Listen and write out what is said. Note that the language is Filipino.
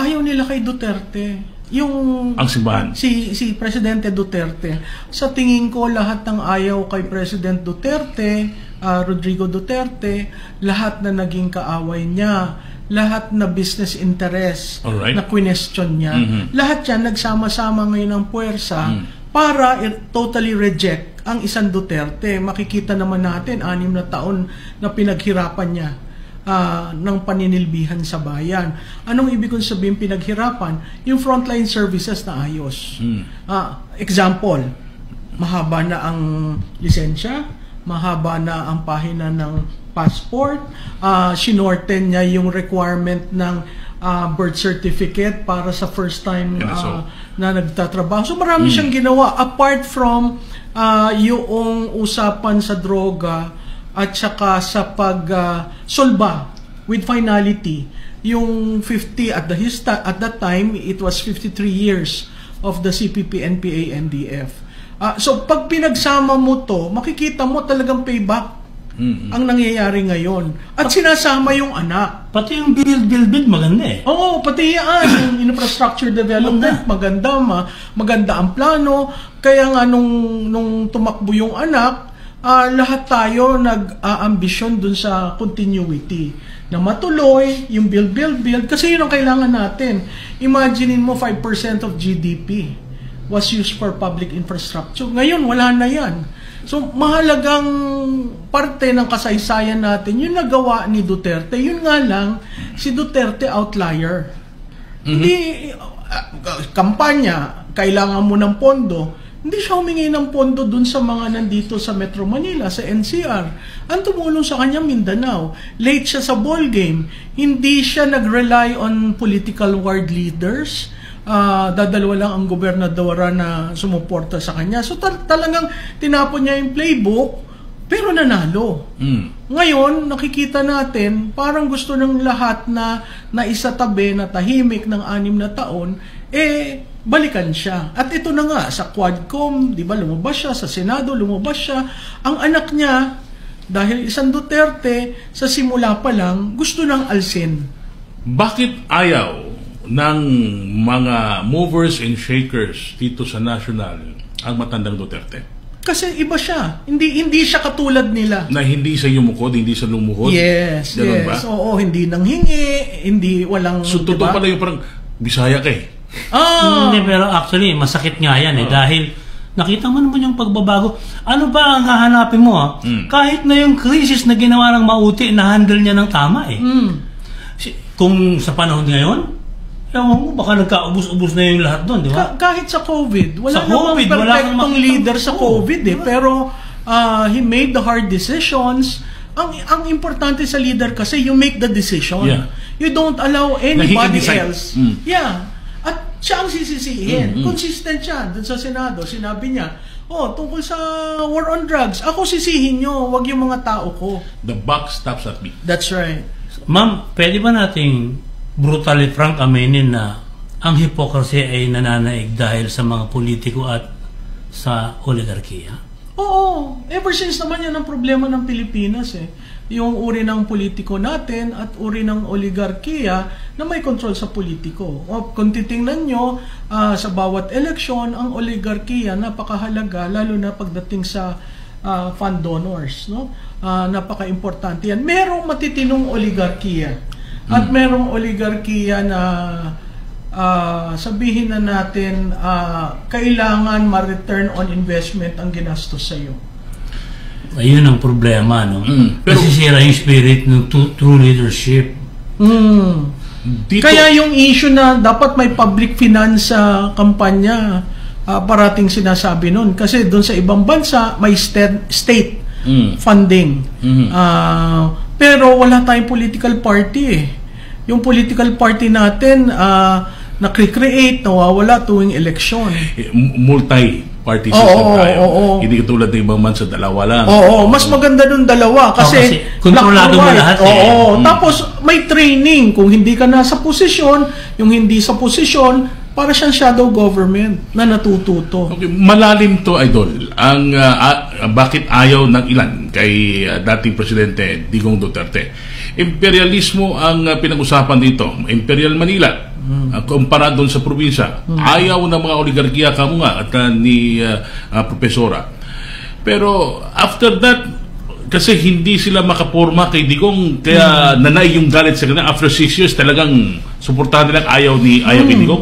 ayaw nila kay Duterte. Yung ang simbahan. Si Presidente Duterte. Sa tingin ko, lahat ng ayaw kay President Duterte, Rodrigo Duterte, lahat na naging kaaway niya, lahat na business interest na question niya, lahat yan nagsama-sama ngayon ng puwersa para totally reject ang isang Duterte. Makikita naman natin 6 na taon na pinaghirapan niya ng paninilbihan sa bayan. Anong ibig kong sabihin pinaghirapan? Yung frontline services na ayos. Example, mahaba na ang lisensya, mahaba na ang pahina ng passport, sinorten niya yung requirement ng birth certificate para sa first time na nagtatrabaho. So marami siyang ginawa apart from yung usapan sa droga at saka sa pag-solba with finality. Yung 50 at that time, it was 53 years of the CPP, NPA, NDF. So pag pinagsama mo to, makikita mo talagang payback ang nangyayari ngayon. At sinasama yung anak. Pati yung build maganda eh. Oo, pati yan. Yung infrastructure development, maganda ang plano. Kaya nga nung tumakbo yung anak, lahat tayo nag-ambisyon dun sa continuity na matuloy yung build kasi yun ang kailangan natin. Imaginein mo 5% of GDP was used for public infrastructure. Ngayon wala na yan. So mahalagang parte ng kasaysayan natin yung nagawa ni Duterte. Yun nga lang, si Duterte outlier. Hindi kampanya, kailangan mo ng pondo. Hindi siya humingi ng pondo dun sa mga nandito sa Metro Manila, sa NCR. Ang tumulong sa kanya, Mindanao. Late siya sa ball game. Hindi siya nag-rely on political world leaders. Dadalawa lang ang gobernadora na sumuporta sa kanya. So talagang tinapon niya yung playbook, pero nanalo. Ngayon, nakikita natin, parang gusto ng lahat na naisatabi na tahimik ng 6 na taon, balikan siya. At ito na nga, sa Quadcom, di ba, lumabas siya, sa Senado, lumabas siya. Ang anak niya, dahil isang Duterte, sa simula pa lang, gusto ng alsin. Bakit ayaw ng mga movers and shakers dito sa national ang matandang Duterte? Kasi iba siya. Hindi siya katulad nila. Na hindi sa yumukod, hindi sa lumuhod? Yes, ganun yes. Ba? Oo, hindi nanghingi, hindi walang... So, totoo pala yung parang, Bisaya ka eh. Hindi, pero actually, masakit nga yan dahil nakita mo naman yung pagbabago. Ano ba ang hahanapin mo? Kahit na yung crisis na ginawa ng Mauti, na-handle niya ng tama eh. Kung sa panahon ngayon, ewan mo, baka nagkaubos-ubos na yung lahat doon, di ba? Kahit sa COVID. Wala namang perfectong leader sa COVID diba? Pero he made the hard decisions. Ang importante sa leader kasi, you make the decision. You don't allow anybody else. At siya ang sisisihin. Consistent siya dun sa Senado. Sinabi niya, tungkol sa war on drugs, ako sisihin nyo, wag yung mga tao ko. The buck stops at me. That's right. Ma'am, pwede ba nating brutally frank aminin na ang hypocrisy ay nananaig dahil sa mga politiko at sa oligarkiya? Oo. Ever since naman yan ang problema ng Pilipinas eh. Yung uri ng politiko natin at uri ng oligarkiya na may control sa politiko. Kung titingnan nyo, sa bawat eleksyon, ang oligarkiya napakahalaga, lalo na pagdating sa fund donors. No? Napaka-importante yan. Merong matitinong oligarkiya. At merong oligarkiya na sabihin na natin kailangan ma-return on investment ang ginastos sa iyo. Ayun ang problema, no? Nasisira yung spirit ng true leadership. Kaya yung issue na dapat may public finance sa kampanya, parating sinasabi nun. Kasi doon sa ibang bansa, may state funding. Pero wala tayong political party eh. Yung political party natin, nakre-create, nawawala tuwing eleksyon. Multi-party system tayo. Hindi katulad ng ibang bansa, dalawa lang. Mas maganda dun dalawa. Kasi kontrolado mo lahat. Tapos may training. Kung hindi ka nasa posisyon, yung hindi sa posisyon, para siyang shadow government na natututo. Okay, malalim to, Idol. Ang bakit ayaw ng ilan kay dating Presidente Digong Duterte? Imperialismo ang pinag-usapan dito. Imperial Manila, kumpara doon sa probinsya. Ayaw ng mga oligarkiya kamo nga at ni Profesora. Pero after that, kasi hindi sila makaporma kay Digong, kaya nanay yung galit sa kanila. After 6 years, talagang suportahan nilang ayaw kay Digong.